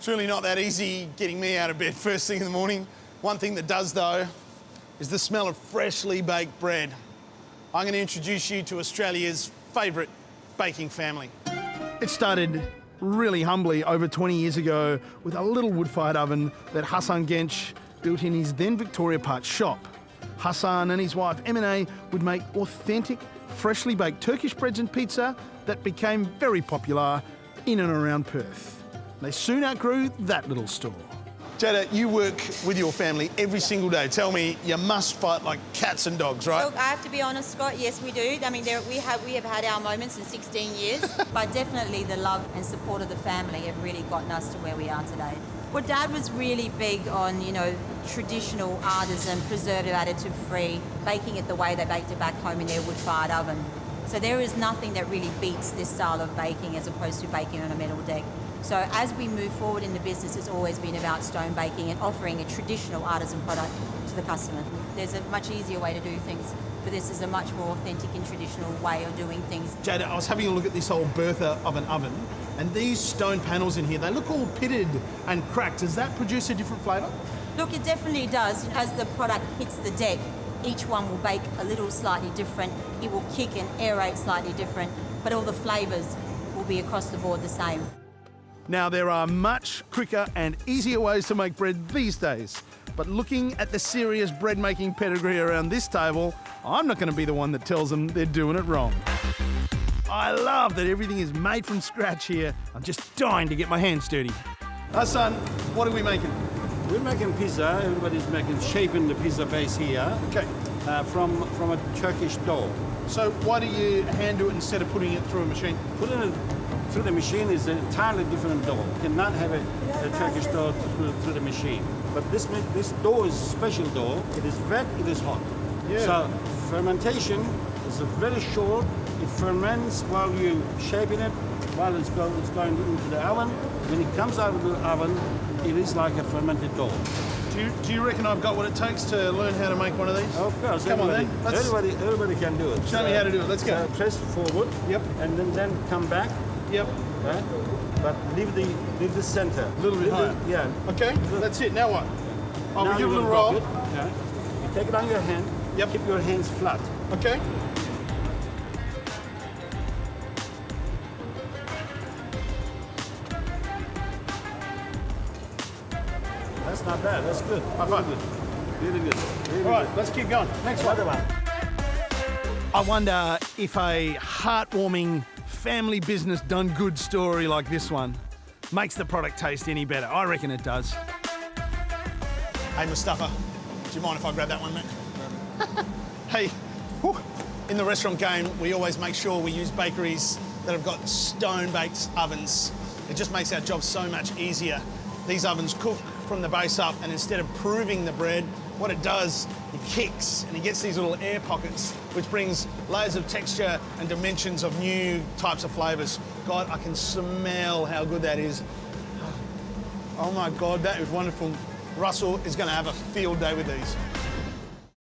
It's really not that easy getting me out of bed first thing in the morning. One thing that does, though, is the smell of freshly baked bread. I'm going to introduce you to Australia's favourite baking family. It started really humbly over 20 years ago with a little wood-fired oven that Hassan Genç built in his then Victoria Park shop. Hassan and his wife Emine would make authentic, freshly baked Turkish breads and pizza that became very popular in and around Perth. They soon outgrew that little store. Jada, you work with your family every single day. Tell me, you must fight like cats and dogs, right? Look, I have to be honest, Scott, yes, we do. I mean, we have had our moments in 16 years, but definitely the love and support of the family have really gotten us to where we are today. Well, Dad was really big on, traditional artisan, preservative, additive-free, baking it the way they baked it back home in their wood-fired oven. So there is nothing that really beats this style of baking as opposed to baking on a metal deck. So as we move forward in the business, it's always been about stone baking and offering a traditional artisan product to the customer. There's a much easier way to do things, but this is a much more authentic and traditional way of doing things. Jada, I was having a look at this old Bertha of an oven, and these stone panels in here, they look all pitted and cracked. Does that produce a different flavour? Look, it definitely does. As the product hits the deck, each one will bake a little slightly different. It will kick and aerate slightly different, but all the flavours will be across the board the same. Now, there are much quicker and easier ways to make bread these days, but looking at the serious bread-making pedigree around this table, I'm not going to be the one that tells them they're doing it wrong. I love that everything is made from scratch here. I'm just dying to get my hands dirty. Hassan, what are we making? We're making pizza. Everybody's making, shaping the pizza base here. Okay. From a Turkish dough. So why do you hand do it instead of putting it through a machine? Putting it through the machine is an entirely different dough. You cannot have a Turkish dough through the machine. But this dough is a special dough. It is wet, it is hot. Yeah. So fermentation is very short. It ferments while you're shaping it, while it's going into the oven. When it comes out of the oven, it is like a fermented dough. Do you reckon I've got what it takes to learn how to make one of these? Of course. Come on then. Everybody can do it. Show me how to do it. Let's go. Press forward. Yep. And then come back. Yep. Right? But leave the center. A little bit higher. Yeah. Okay. That's it. Now what? Now We'll give it a little you roll. Yeah. You take it on your hand. Yep. Keep your hands flat. Okay. That's not bad. That's good. High five. Really good. Really All right. good. Let's keep going. Next Another one. I wonder if a heartwarming family business done good story like this one makes the product taste any better. I reckon it does. Hey, Mustafa, do you mind if I grab that one, mate? Hey, whew, in the restaurant game, we always make sure we use bakeries that have got stone-baked ovens. It just makes our job so much easier. These ovens cook from the base up, and instead of proving the bread, what it does, it kicks and it gets these little air pockets, which brings layers of texture and dimensions of new types of flavours. God, I can smell how good that is. Oh my God, that is wonderful. Russell is going to have a field day with these.